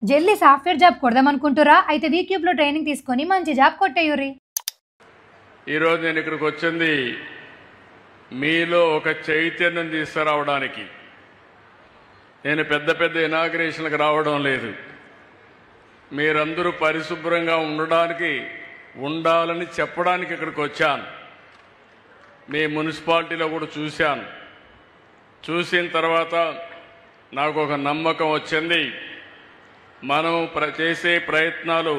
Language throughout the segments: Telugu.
జల్దీ సాఫ్ట్వేర్ జాబ్ కొడదామనుకుంటురా? అయితే వీక్యూబ్లో ట్రైనింగ్ తీసుకొని మంచి జాబ్ కొట్టేయుర్రి. ఈరోజు నేను ఇక్కడికి వచ్చింది మీలో ఒక చైతన్యం తీసుకురావడానికి. నేను పెద్ద పెద్ద ఇనాగ్రేషన్లకు రావడం లేదు. మీరందరూ పరిశుభ్రంగా ఉండాలని చెప్పడానికి ఇక్కడికి వచ్చాను. మీ మున్సిపాలిటీలో కూడా చూశాను. చూసిన తర్వాత నాకు ఒక నమ్మకం వచ్చింది, మనం చేసే ప్రయత్నాలు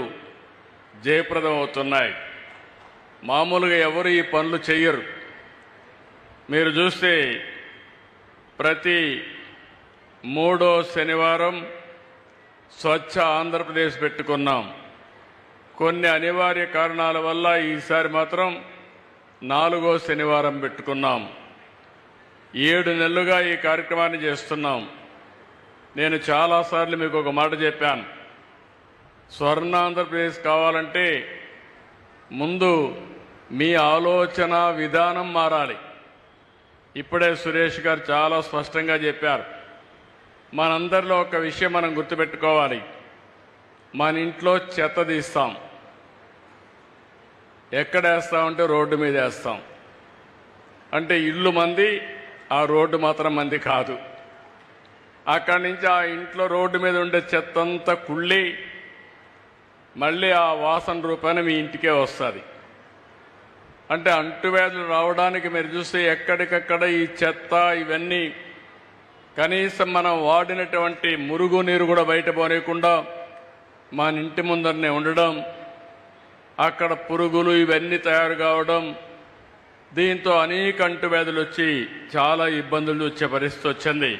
జయప్రదం అవుతున్నాయి. మామూలుగా ఎవరు ఈ పనులు చెయ్యరు. మీరు చూస్తే ప్రతి 3వ శనివారం స్వచ్ఛ ఆంధ్రప్రదేశ్ పెట్టుకున్నాం. కొన్ని అనివార్య కారణాల వల్ల ఈసారి మాత్రం 4వ శనివారం పెట్టుకున్నాం. 7 నెలలుగా ఈ కార్యక్రమాన్ని చేస్తున్నాం. నేను చాలాసార్లు మీకు ఒక మాట చెప్పాను, స్వర్ణ ఆంధ్రప్రదేశ్ కావాలంటే ముందు మీ ఆలోచన విధానం మారాలి. ఇప్పుడే సురేష్ గారు చాలా స్పష్టంగా చెప్పారు. మనందరిలో ఒక విషయం మనం గుర్తుపెట్టుకోవాలి, మన ఇంట్లో చెత్త తీస్తాం, ఎక్కడ వేస్తామంటే రోడ్డు మీద వేస్తాం. అంటే ఇల్లు మంది, ఆ రోడ్డు మాత్రం మంది కాదు. అక్కడి నుంచి ఆ ఇంట్లో రోడ్డు మీద ఉండే చెత్త అంతా కుళ్ళి మళ్ళీ ఆ వాసన రూపాన మీ ఇంటికే వస్తుంది. అంటే అంటువ్యాధులు రావడానికి మీరు చూస్తే ఎక్కడికక్కడ ఈ చెత్త ఇవన్నీ కనీసం మనం వాడినటువంటి మురుగు నీరు కూడా బయట పోనీయకుండా మన ఇంటి ముందరనే ఉండడం, అక్కడ పురుగులు ఇవన్నీ తయారు కావడం, దీంతో అనేక అంటువ్యాధులు వచ్చి చాలా ఇబ్బందులు వచ్చే పరిస్థితి వచ్చింది.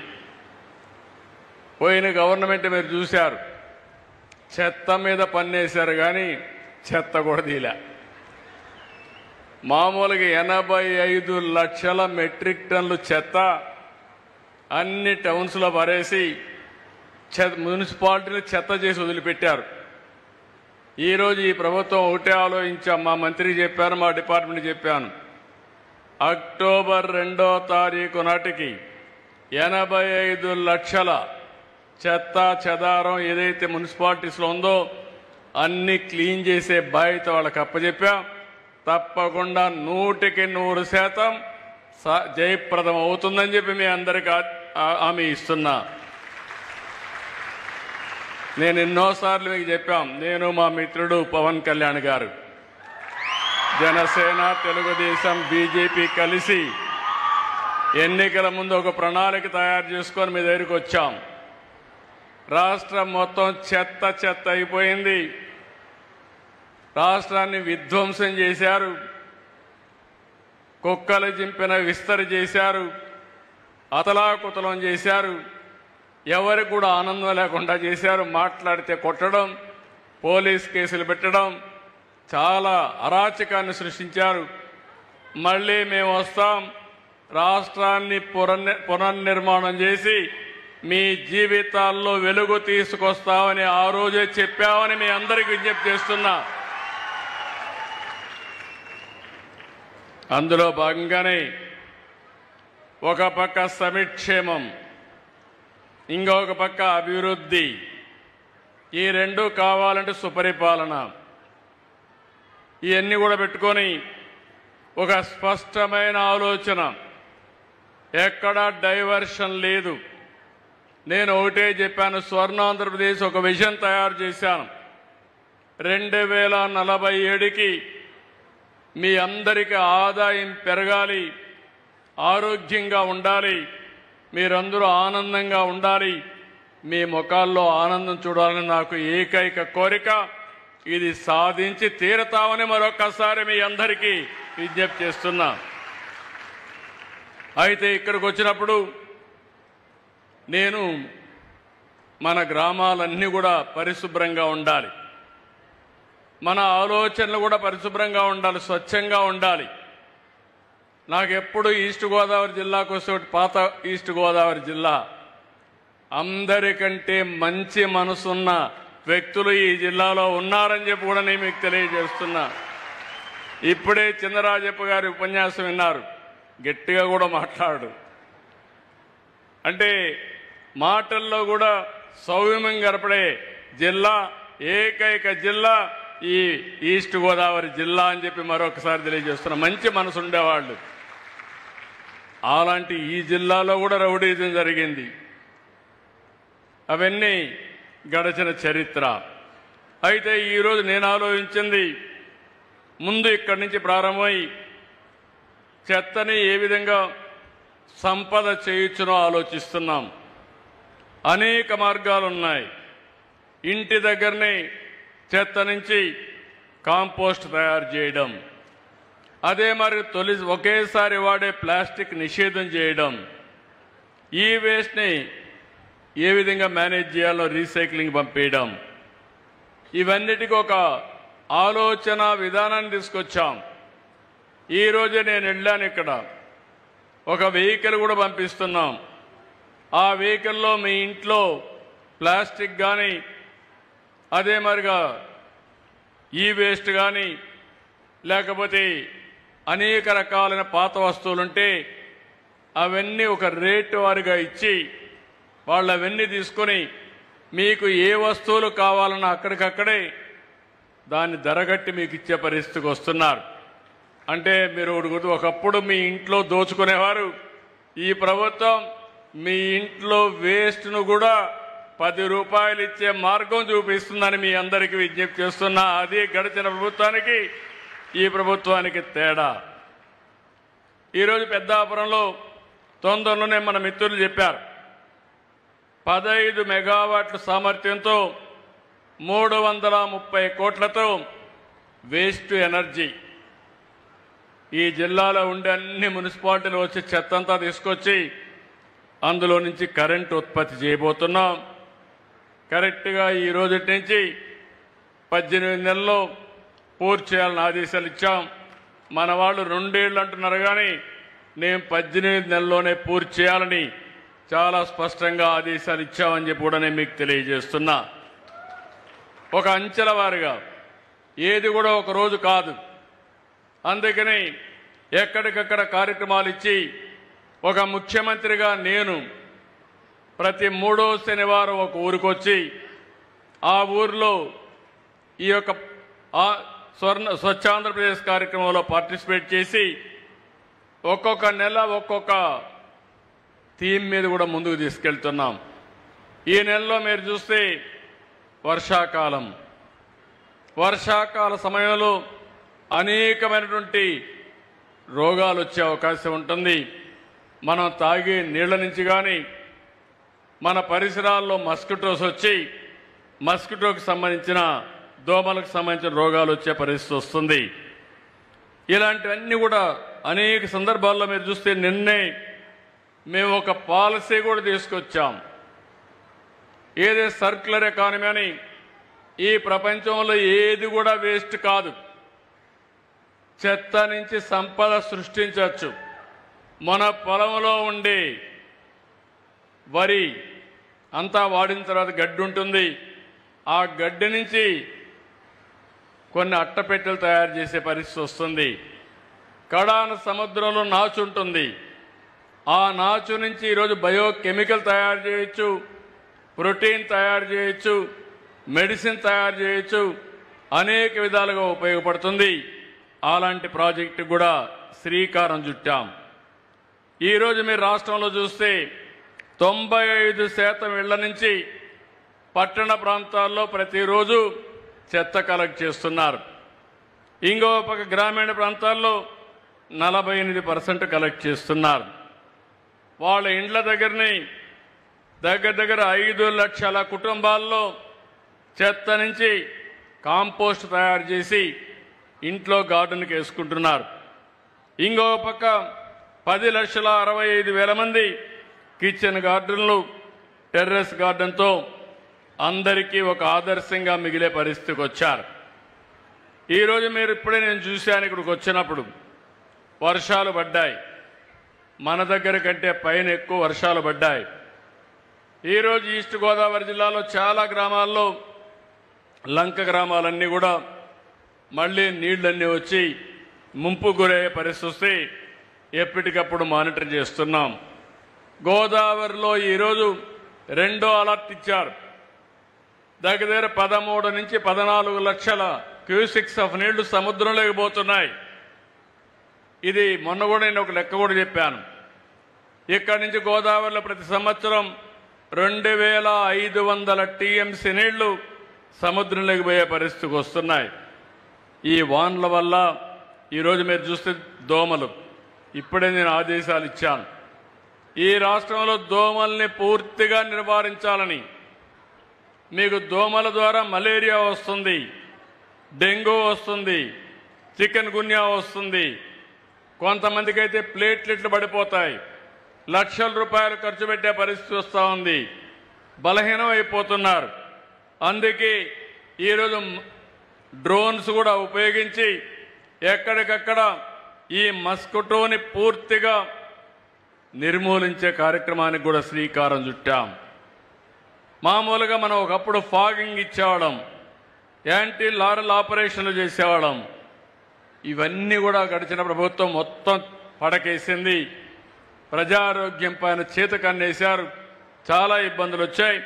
పోయిన గవర్నమెంట్ మీరు చూశారు, చెత్త మీద పన్నేశారు కానీ చెత్త కూడా తీలే. మామూలుగా 85 లక్షల మెట్రిక్ టన్నులు చెత్త అన్ని టౌన్స్లో పరేసి మున్సిపాలిటీలు చెత్త చేసి వదిలిపెట్టారు. ఈరోజు ఈ ప్రభుత్వం ఒకటే ఆలోచించాం, మా మంత్రి చెప్పాను, మా డిపార్ట్మెంట్ చెప్పాను, అక్టోబర్ 2వ తారీఖు నాటికి 85 లక్షల చెత్త చెదారం ఏదైతే మున్సిపాలిటీస్లో ఉందో అన్ని క్లీన్ చేసే బాధ్యత వాళ్ళకి అప్పచెప్పాం. తప్పకుండా 100% జయప్రదం అవుతుందని చెప్పి మీ అందరికీ హామీ ఇస్తున్నా. నేను ఎన్నోసార్లు మీకు చెప్పాం, నేను మా మిత్రుడు పవన్ కళ్యాణ్ గారు, జనసేన, తెలుగుదేశం, బీజేపీ కలిసి ఎన్నికల ముందు ఒక ప్రణాళిక తయారు చేసుకొని మీ దగ్గరికి వచ్చాం. రాష్ట్రం మొత్తం చెత్త చెత్త అయిపోయింది. రాష్ట్రాన్ని విధ్వంసం చేశారు, కుక్కలు చింపిన విస్తరి చేశారు, అతలాకుతలం చేశారు, ఎవరికి కూడా ఆనందం లేకుండా చేశారు. మాట్లాడితే కొట్టడం, పోలీస్ కేసులు పెట్టడం, చాలా అరాచకాన్ని సృష్టించారు. మళ్ళీ మేము వస్తాం, రాష్ట్రాన్ని పునర్నిర్మాణం చేసి మీ జీవితాల్లో వెలుగు తీసుకొస్తామని ఆ రోజే చెప్పామని మీ అందరికీ విజ్ఞప్తి చేస్తున్నా. అందులో భాగంగానే ఒక పక్క సంక్షేమం, ఇంకొక పక్క అభివృద్ధి, ఈ రెండు కావాలంటే సుపరిపాలన, ఇవన్నీ కూడా పెట్టుకొని ఒక స్పష్టమైన ఆలోచన, ఎక్కడా డైవర్షన్ లేదు. నేను ఒకటే చెప్పాను, స్వర్ణ ఆంధ్రప్రదేశ్ ఒక విజన్ తయారు చేశాను. 2047కి మీ అందరికీ ఆదాయం పెరగాలి, ఆరోగ్యంగా ఉండాలి, మీరందరూ ఆనందంగా ఉండాలి, మీ ముఖాల్లో ఆనందం చూడాలని నాకు ఏకైక కోరిక. ఇది సాధించి తీరతామని మరొక్కసారి మీ అందరికీ విజ్ఞప్తి చేస్తున్నా. అయితే ఇక్కడికి వచ్చినప్పుడు నేను మన గ్రామాలన్నీ కూడా పరిశుభ్రంగా ఉండాలి, మన ఆలోచనలు కూడా పరిశుభ్రంగా ఉండాలి, స్వచ్ఛంగా ఉండాలి. నాకెప్పుడు ఈస్ట్ గోదావరి జిల్లాకు వస్తే, పాత ఈస్ట్ గోదావరి జిల్లా, అందరికంటే మంచి మనసున్న వ్యక్తులు ఈ జిల్లాలో ఉన్నారని చెప్పి కూడా నేను మీకు తెలియజేస్తున్నా. ఇప్పుడే చిన్నరాజప్ప గారి ఉపన్యాసం విన్నారు, గట్టిగా కూడా మాట్లాడు. అంటే మాటల్లో కూడా సౌమ్యం గడపడే జిల్లా, ఏకైక జిల్లా ఈ ఈస్ట్ గోదావరి జిల్లా అని చెప్పి మరొకసారి తెలియజేస్తున్నా. మంచి మనసు ఉండేవాళ్ళు. అలాంటి ఈ జిల్లాలో కూడా రౌడీజం జరిగింది. అవన్నీ గడచిన చరిత్ర. అయితే ఈరోజు నేను ఆలోచించింది, ముందు ఇక్కడి నుంచి ప్రారంభమై చెత్తని ఏ విధంగా సంపద చేయొచ్చునో ఆలోచిస్తున్నాం. అనేక మార్గాలు ఉన్నాయి. ఇంటి దగ్గరనే చెత్త నుంచి కాంపోస్ట్ తయారు చేయడం, అదే మరి ఒకేసారి వాడే ప్లాస్టిక్ నిషేధం చేయడం, ఈ వేస్ట్ని ఏ విధంగా మేనేజ్ చేయాలో రీసైక్లింగ్ పంపేయడం, ఇవన్నిటికీ ఒక ఆలోచన విధానాన్ని తీసుకొచ్చాం. ఈరోజే నేను వెళ్ళాను, ఇక్కడ ఒక వెహికల్ కూడా పంపిస్తున్నాం. ఆ వెహికల్లో మీ ఇంట్లో ప్లాస్టిక్ కానీ, అదే మరిగా ఈ వేస్ట్ కానీ, లేకపోతే అనేక రకాలైన పాత వస్తువులుంటే అవన్నీ ఒక రేటు వారిగా ఇచ్చి వాళ్ళు అవన్నీ తీసుకొని మీకు ఏ వస్తువులు కావాలన్నా అక్కడికక్కడే దాన్ని ధరగట్టి మీకు ఇచ్చే పరిస్థితికి వస్తున్నారు. అంటే మీరు ఒకప్పుడు మీ ఇంట్లో దోచుకునేవారు, ఈ ప్రభుత్వం మీ ఇంట్లో వేస్ట్ను కూడా 10 రూపాయలు ఇచ్చే మార్గం చూపిస్తుందని మీ అందరికీ విజ్ఞప్తి చేస్తున్నా. అది గడిచిన ప్రభుత్వానికి ఈ ప్రభుత్వానికి తేడా. ఈరోజు పెద్దాపురంలో తొందరలోనే మన మిత్రులు చెప్పారు, 15 మెగావాట్ల సామర్థ్యంతో 330 కోట్లతో వేస్ట్ ఎనర్జీ ఈ జిల్లాలో ఉండే అన్ని మున్సిపాలిటీలు వచ్చి చెత్తంతా తీసుకొచ్చి అందులో నుంచి కరెంటు ఉత్పత్తి చేయబోతున్నాం. కరెక్ట్గా ఈ రోజు నుంచి 18 నెలల్లో పూర్తి చేయాలని ఆదేశాలు ఇచ్చాం. మన వాళ్ళు 2 ఏళ్ళు అంటున్నారు, కానీ నేను 18 నెలల్లోనే పూర్తి చేయాలని చాలా స్పష్టంగా ఆదేశాలు ఇచ్చామని చెప్పి కూడా నేను మీకు తెలియజేస్తున్నా. ఒక అంచెల వారిగా, ఏది కూడా ఒక రోజు కాదు. అందుకని ఎక్కడికక్కడ కార్యక్రమాలు ఇచ్చి, ఒక ముఖ్యమంత్రిగా నేను ప్రతి 3వ శనివారం ఒక ఊరికొచ్చి ఆ ఊరిలో ఈ యొక్క స్వచ్ఛ ఆంధ్రప్రదేశ్ కార్యక్రమంలో పార్టిసిపేట్ చేసి ఒక్కొక్క నెల ఒక్కొక్క థీమ్ మీద కూడా ముందుకు తీసుకెళ్తున్నాం. ఈ నెలలో మీరు చూస్తే వర్షాకాల సమయంలో అనేకమైనటువంటి రోగాలు వచ్చే అవకాశం ఉంటుంది. మనం తాగే నీళ్ల నుంచి కానీ, మన పరిసరాల్లో మస్కిటోస్ వచ్చి మస్కిటోకి సంబంధించిన, దోమలకు సంబంధించిన రోగాలు వచ్చే పరిస్థితి వస్తుంది. ఇలాంటివన్నీ కూడా అనేక సందర్భాల్లో మీరు చూస్తే నిన్నే మేము ఒక పాలసీ కూడా తీసుకొచ్చాం. ఏదే సర్క్యులర్ ఎకానమీ అని. ఈ ప్రపంచంలో ఏది కూడా వేస్ట్ కాదు. చెత్త నుంచి సంపద సృష్టించవచ్చు. మన పొలంలో ఉండే వరి అంతా వాడిన తర్వాత గడ్డి ఉంటుంది. ఆ గడ్డి నుంచి కొన్ని అట్టపెట్టెలు తయారు చేసే పరిస్థితి వస్తుంది. కడాన సముద్రంలో నాచు ఉంటుంది. ఆ నాచు నుంచి ఈరోజు బయోకెమికల్ తయారు చేయొచ్చు, ప్రోటీన్ తయారు చేయొచ్చు, మెడిసిన్ తయారు చేయొచ్చు, అనేక విధాలుగా ఉపయోగపడుతుంది. అలాంటి ప్రాజెక్టు కూడా శ్రీకారం చుట్టాం. ఈరోజు మీరు రాష్ట్రంలో చూస్తే 95% ఇళ్ల నుంచి పట్టణ ప్రాంతాల్లో ప్రతిరోజు చెత్త కలెక్ట్ చేస్తున్నారు. ఇంకో పక్క గ్రామీణ ప్రాంతాల్లో 48% కలెక్ట్ చేస్తున్నారు. వాళ్ళ ఇండ్ల దగ్గరని దగ్గర 5 లక్షల కుటుంబాల్లో చెత్త నుంచి కాంపోస్ట్ తయారు చేసి ఇంట్లో గార్డెన్కి వేసుకుంటున్నారు. ఇంకో పక్క 10,65,000 మంది కిచెన్ గార్డెన్లు, టెర్రస్ గార్డెన్తో అందరికీ ఒక ఆదర్శంగా మిగిలే పరిస్థితికి వచ్చారు. ఈరోజు మీరు ఇప్పుడే నేను చూశాను, ఇక్కడికి వచ్చినప్పుడు వర్షాలు పడ్డాయి. మన దగ్గర కంటే పైన ఎక్కువ వర్షాలు పడ్డాయి. ఈరోజు ఈస్ట్ గోదావరి జిల్లాలో చాలా గ్రామాల్లో, లంక గ్రామాలన్నీ కూడా మళ్ళీ నీళ్లన్నీ వచ్చి ముంపు గురయ్యే పరిస్థితి వస్తే ఎప్పటికప్పుడు మానిటర్ చేస్తున్నాం. గోదావరిలో ఈరోజు 2వ అలర్ట్ ఇచ్చారు. దగ్గర 13 నుంచి 14 లక్షల క్యూసిక్స్ ఆఫ్ నీళ్లు సముద్రంలోకి పోతున్నాయి. ఇది మొన్న కూడా నేను ఒక లెక్క కూడా చెప్పాను. ఇక్కడి నుంచి గోదావరిలో ప్రతి సంవత్సరం 2500 టీఎంసీ నీళ్లు సముద్రంలోకి పోయే పరిస్థితికి వస్తున్నాయి. ఈ వానల వల్ల ఈరోజు మీరు చూస్తే దోమలు, ఇప్పుడే నేను ఆదేశాలు ఇచ్చాను. ఈ రాష్ట్రంలో దోమల్ని పూర్తిగా నివారించాలని. మీకు దోమల ద్వారా మలేరియా వస్తుంది, డెంగ్యూ వస్తుంది, చికెన్ గున్యా వస్తుంది, కొంతమందికి అయితే ప్లేట్లెట్లు పడిపోతాయి, లక్షల రూపాయలు ఖర్చు పెట్టే పరిస్థితి వస్తూ ఉంది, బలహీనం అయిపోతున్నారు. అందుకే ఈరోజు డ్రోన్స్ కూడా ఉపయోగించి ఎక్కడికక్కడ ఈ మస్కిటోని పూర్తిగా నిర్మూలించే కార్యక్రమానికి కూడా శ్రీకారం చుట్టాం. మామూలుగా మనం ఒకప్పుడు ఫాగింగ్ ఇచ్చేవాళ్ళం, యాంటీ లారల్ ఆపరేషన్లు చేసేవాళ్ళం. ఇవన్నీ కూడా గడిచిన ప్రభుత్వం మొత్తం పడకేసింది. ప్రజారోగ్యం పైన చేతకన్నేశారు, చాలా ఇబ్బందులు వచ్చాయి.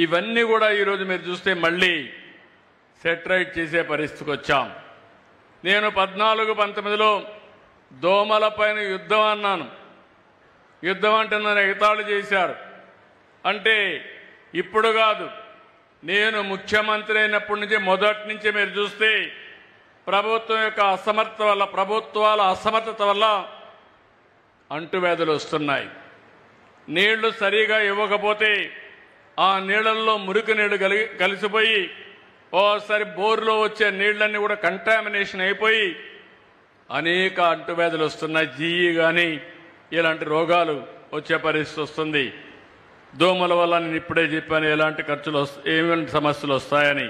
ఇవన్నీ కూడా ఈరోజు మీరు చూస్తే మళ్ళీ సెటరైట్ చేసే పరిస్థితికి వచ్చాం. నేను 14-19లో దోమల పైన యుద్ధం అన్నాను. యుద్ధం అంటే నన్ను ఎగతాళి చేశారు. అంటే ఇప్పుడు కాదు, నేను ముఖ్యమంత్రి అయినప్పటి నుంచి మొదటి నుంచి మీరు చూస్తే ప్రభుత్వం యొక్క అసమర్థత వల్ల, ప్రభుత్వాల అసమర్థత వల్ల అంటువ్యాధులు వస్తున్నాయి. నీళ్లు సరిగా ఇవ్వకపోతే ఆ నీళ్లలో మురికి నీళ్లు కలిసిపోయి ఓసారి బోరులో వచ్చే నీళ్లన్నీ కూడా కంటామినేషన్ అయిపోయి అనేక అంటువ్యాధులు వస్తున్నాయి. జీఈ కానీ ఇలాంటి రోగాలు వచ్చే పరిస్థితి వస్తుంది. దోమల వల్ల నేను ఇప్పుడే చెప్పాను ఎలాంటి ఖర్చులు ఏమేమి సమస్యలు వస్తాయని.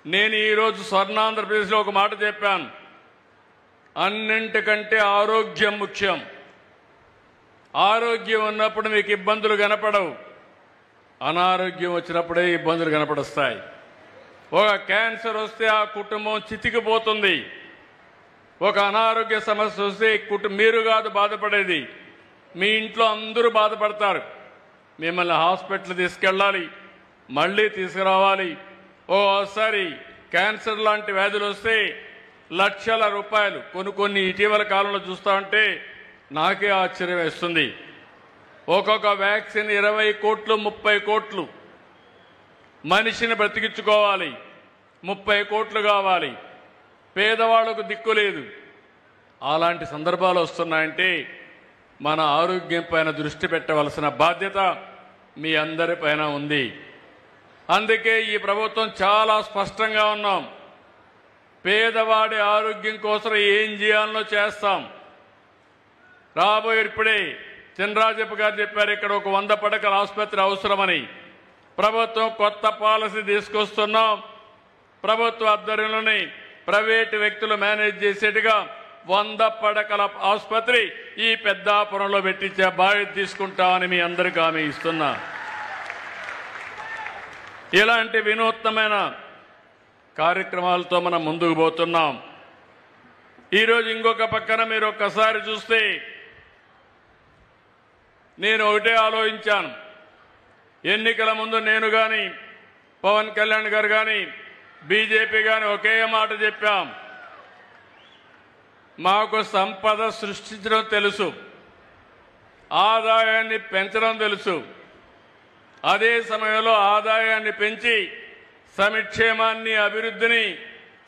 నేను ఈరోజు స్వర్ణాంధ్రప్రదేశ్లో ఒక మాట చెప్పాను, అన్నింటికంటే ఆరోగ్యం ముఖ్యం. ఆరోగ్యం ఉన్నప్పుడు మీకు ఇబ్బందులు కనపడవు, అనారోగ్యం వచ్చినప్పుడే ఇబ్బందులు కనపడొస్తాయి. ఒక క్యాన్సర్ వస్తే ఆ కుటుంబం చితికిపోతుంది. ఒక అనారోగ్య సమస్య వస్తే మీరు కాదు బాధపడేది, మీ ఇంట్లో అందరూ బాధపడతారు. మిమ్మల్ని హాస్పిటల్ తీసుకెళ్ళాలి, మళ్ళీ తీసుకురావాలి. ఓసారి క్యాన్సర్ లాంటి వ్యాధులు వస్తే లక్షల రూపాయలు కొన్ని ఇటీవల కాలంలో చూస్తా ఉంటే నాకే ఆశ్చర్యం వేస్తుంది. ఒక్కొక్క వ్యాక్సిన్ 20 కోట్లు 30 కోట్లు. మనిషిని బ్రతికించుకోవాలి, 30 కోట్లు కావాలి. పేదవాళ్లకు దిక్కు లేదు. అలాంటి సందర్భాలు వస్తున్నాయంటే మన ఆరోగ్యం పైన దృష్టి పెట్టవలసిన బాధ్యత మీ అందరిపైన ఉంది. అందుకే ఈ ప్రభుత్వం చాలా స్పష్టంగా ఉన్నాం. పేదవాడి ఆరోగ్యం కోసం ఏం చేయాలనో చేస్తాం. రాబోయే ఇప్పుడే చినరాజప్ప గారు చెప్పారు, ఇక్కడ ఒక 100 పడకల ఆసుపత్రి అవసరమని. ప్రభుత్వం కొత్త పాలసీ తీసుకొస్తున్నాం. ప్రభుత్వ ఆధ్వర్యంలోని ప్రైవేటు వ్యక్తులు మేనేజ్ చేసేట్టుగా 100 పడకల ఆసుపత్రి ఈ పెద్దాపురంలో పెట్టించే బాధ్యత తీసుకుంటామని మీ అందరికీ హామీ ఇస్తున్నా. ఇలాంటి వినూత్నమైన కార్యక్రమాలతో మనం ముందుకు పోతున్నాం. ఈరోజు ఇంకొక పక్కన మీరు ఒక్కసారి చూస్తే నేను ఒకటే ఆలోచించాను. ఎన్నికల ముందు నేను కానీ పవన్ కళ్యాణ్ గారు కానీ బీజేపీ కానీ ఒకే మాట చెప్పాం, మాకు సంపద సృష్టించడం తెలుసు, ఆదాయాన్ని పెంచడం తెలుసు. అదే సమయంలో ఆదాయాన్ని పెంచి సంక్షేమాన్ని అభివృద్ధిని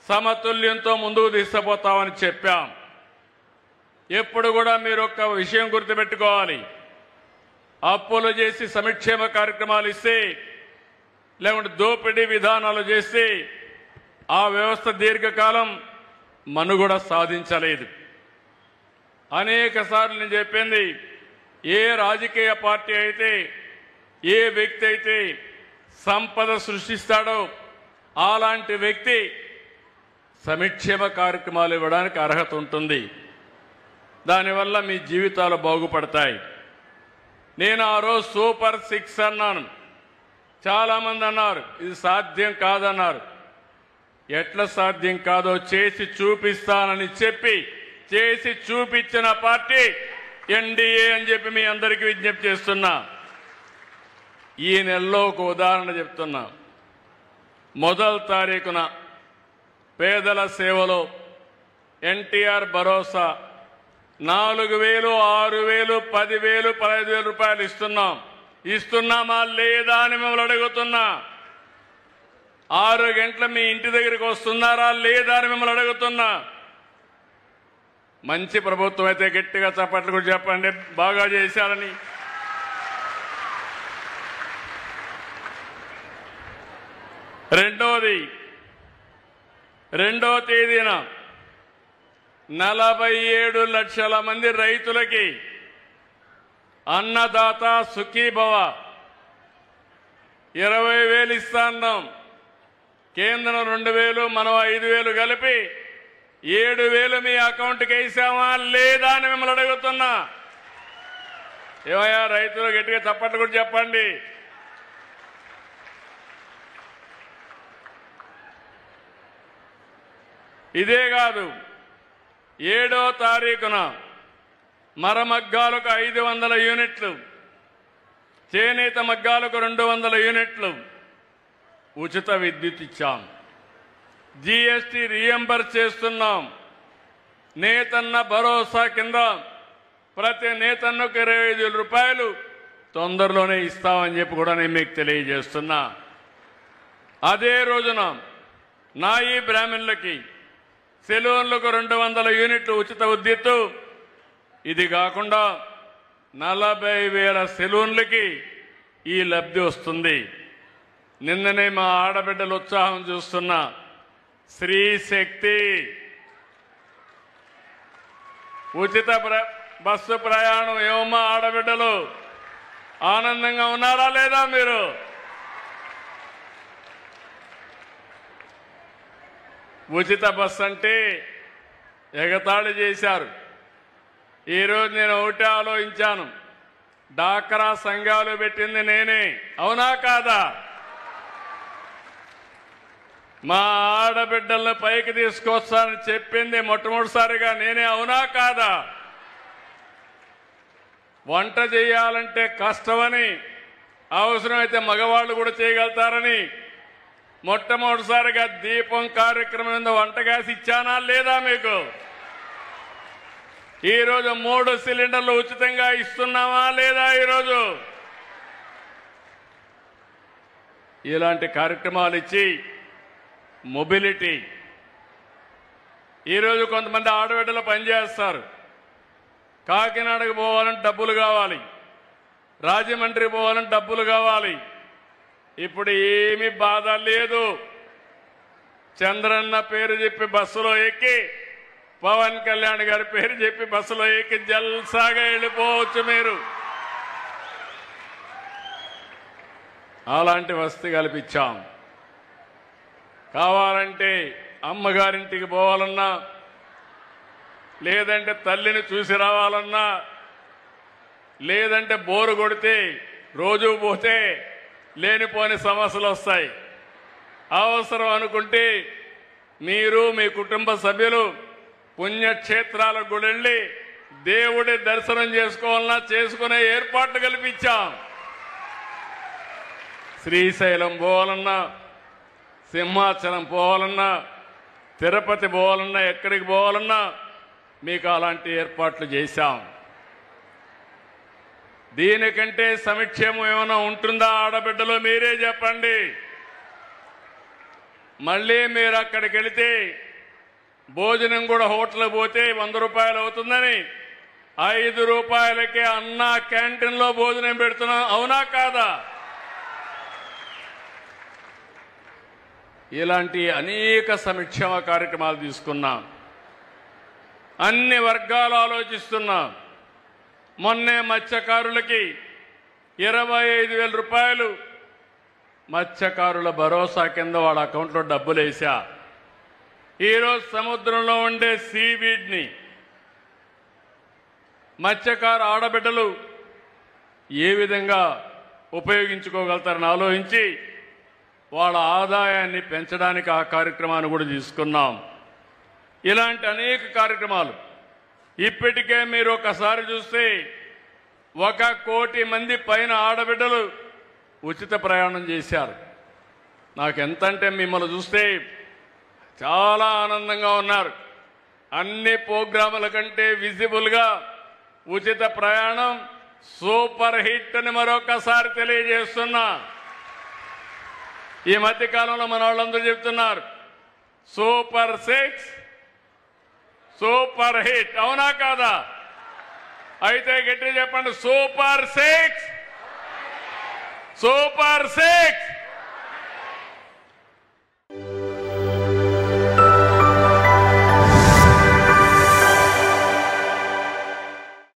సమతుల్యంతో ముందుకు తీసుకుపోతామని చెప్పాం. ఎప్పుడు కూడా మీరు ఒక్క విషయం గుర్తుపెట్టుకోవాలి, అప్పులు చేసి సంక్షేమ కార్యక్రమాలు ఇస్తే లేకుంటే దోపిడీ విధానాలు చేస్తే ఆ వ్యవస్థ దీర్ఘకాలం మనుగడ సాధించలేదు. అనేక సార్లు నేను చెప్పింది, ఏ రాజకీయ పార్టీ అయితే ఏ వ్యక్తి అయితే సంపద సృష్టిస్తాడో అలాంటి వ్యక్తి సంక్షేమ కార్యక్రమాలు ఇవ్వడానికి అర్హత ఉంటుంది. దానివల్ల మీ జీవితాలు బాగుపడతాయి. నేను ఆ రోజు సూపర్ 6 అన్నాను. చాలామంది అన్నారు ఇది సాధ్యం కాదన్నారు. ఎట్లా సాధ్యం కాదో చేసి చూపిస్తానని చెప్పి చేసి చూపించిన పార్టీ ఎన్డీఏ అని చెప్పి మీ అందరికీ విజ్ఞప్తి చేస్తున్నా. ఈ నెలలో ఒక ఉదాహరణ చెప్తున్నా. మొదటి తారీఖున పేదల సేవలో ఎన్టీఆర్ భరోసా 4,000, 6,000, 10,000, 15,000 రూపాయలు ఇస్తున్నామా లేదా అని మిమ్మల్ని అడుగుతున్నా. 6 గంటల మీ ఇంటి దగ్గరికి వస్తున్నారా లేదా అని మిమ్మల్ని అడుగుతున్నా. మంచి ప్రభుత్వం అయితే గట్టిగా చప్పట్లు కూడా చెప్పండి, బాగా చేశారని. రెండవ తేదీన 47 లక్షల మంది రైతులకి అన్నదాత సుఖీభవ 20,000 ఇస్తాన్నాం. కేంద్రం 2,000, మనం 5,000 కలిపి 7,000 మీ అకౌంట్కి వేసామా లేదా అని మిమ్మల్ని అడుగుతున్నా. ఏమయ్యా రైతులు గట్టిగా చప్పట్లు కూడా చెప్పండి. ఇదే కాదు, 7వ తారీఖున మరమగ్గాలకు 500 యూనిట్లు, చేనేత మగ్గాలకు 200 యూనిట్లు ఉచిత విద్యుత్ ఇచ్చాం. జీఎస్టీ రీఎంబర్స్ చేస్తున్నాం. నేతన్న భరోసా కింద ప్రతి నేతన్నకు 25,000 రూపాయలు తొందరలోనే ఇస్తామని చెప్పి కూడా నేను మీకు తెలియజేస్తున్నా. అదే రోజున నాయి బ్రాహ్మణులకి సెలూన్లకు 200 యూనిట్లు ఉచిత విద్యుత్తు. ఇది కాకుండా 40,000 సెలూన్లకి ఈ లబ్ధి వస్తుంది. నిన్ననే మా ఆడబిడ్డల ఉత్సాహం చూస్తున్నా. స్త్రీ శక్తి ఉచిత బస్సు ప్రయాణం. ఏమమ్మా ఆడబిడ్డలు ఆనందంగా ఉన్నారా లేదా మీరు? ఉచిత బస్సు అంటే ఎగతాళి చేశారు. ఈరోజు నేను ఒకటే ఆలోచించాను, డాక్రా సంఘాలు పెట్టింది నేనే, అవునా కాదా? మా ఆడబిడ్డలను పైకి తీసుకొస్తానని చెప్పింది మొట్టమొదటిసారిగా నేనే, అవునా కాదా? వంట చేయాలంటే కష్టమని, అవసరమైతే మగవాళ్ళు కూడా చేయగలుగుతారని మొట్టమొదటిసారిగా దీపం కార్యక్రమం మీద వంట గ్యాస్ ఇచ్చానా లేదా మీకు? ఈరోజు 3 సిలిండర్లు ఉచితంగా ఇస్తున్నామా లేదా? ఈరోజు ఇలాంటి కార్యక్రమాలు ఇచ్చి మొబిలిటీ. ఈరోజు కొంతమంది ఆడబిడ్డలు పనిచేస్తారు. కాకినాడకు పోవాలంటే డబ్బులు కావాలి, రాజమండ్రి పోవాలంటే డబ్బులు కావాలి. ఇప్పుడు ఏమీ బాధ లేదు. చంద్రన్న పేరు చెప్పి బస్సులో ఎక్కి, పవన్ కళ్యాణ్ గారి పేరు చెప్పి బస్సులో ఎక్కి జల్సాగా వెళ్ళిపోవచ్చు మీరు. అలాంటి వసతి కల్పించాం. కావాలంటే అమ్మగారింటికి పోవాలన్నా, లేదంటే తల్లిని చూసి రావాలన్నా, లేదంటే బోరు కొడితే రోజు పోతే లేనిపోని సమస్యలు వస్తాయి. అవసరం అనుకుంటే మీరు మీ కుటుంబ సభ్యులు పుణ్యక్షేత్రాలకు కూడా వెళ్ళి దేవుడి దర్శనం చేసుకోవాలన్నా చేసుకునే ఏర్పాట్లు కల్పించాం. శ్రీశైలం పోవాలన్నా, సింహాచలం పోవాలన్నా, తిరుపతి పోవాలన్నా, ఎక్కడికి పోవాలన్నా మీకు అలాంటి ఏర్పాట్లు చేశాం. దీనికంటే సంక్షేమం ఏమైనా ఉంటుందా ఆడబిడ్డలు? మీరే చెప్పండి. మళ్ళీ మీరు అక్కడికి వెళితే భోజనం కూడా హోటల్ పోతే 100 రూపాయలు అవుతుందని 5 రూపాయలకే అన్నా క్యాంటీన్లో భోజనం పెడుతున్నాం, అవునా కాదా? ఇలాంటి అనేక సంక్షేమ కార్యక్రమాలు తీసుకున్నాం. అన్ని వర్గాలు ఆలోచిస్తున్నాం. మొన్నే మత్స్యకారులకి 25,000 రూపాయలు మత్స్యకారుల భరోసా కింద వాళ్ళ అకౌంట్లో డబ్బులు వేసా. ఈరోజు సముద్రంలో ఉండే సీవీడ్ని మత్స్యకారు ఆడబిడ్డలు ఏ విధంగా ఉపయోగించుకోగలుగుతారని ఆలోచించి వాళ్ళ ఆదాయాన్ని పెంచడానికి ఆ కార్యక్రమాన్ని కూడా తీసుకున్నాం. ఇలాంటి అనేక కార్యక్రమాలు ఇప్పటికే మీరు ఒకసారి చూస్తే 1 కోటి మంది పైన ఆడబిడ్డలు ఉచిత ప్రయాణం చేశారు. నాకు ఎంతంటే మిమ్మల్ని చూస్తే చాలా ఆనందంగా ఉన్నారు. అన్ని ప్రోగ్రాముల కంటే విజిబుల్గా ఉచిత ప్రయాణం సూపర్ హిట్ అని మరొకసారి తెలియజేస్తున్నా. ఈ మధ్య కాలంలో మన వాళ్ళందరూ చెప్తున్నారు సూపర్ 6 సూపర్ హిట్, అవునా కాదా? అయితే గట్టి చెప్పండి, సూపర్ 6 సూపర్ 6.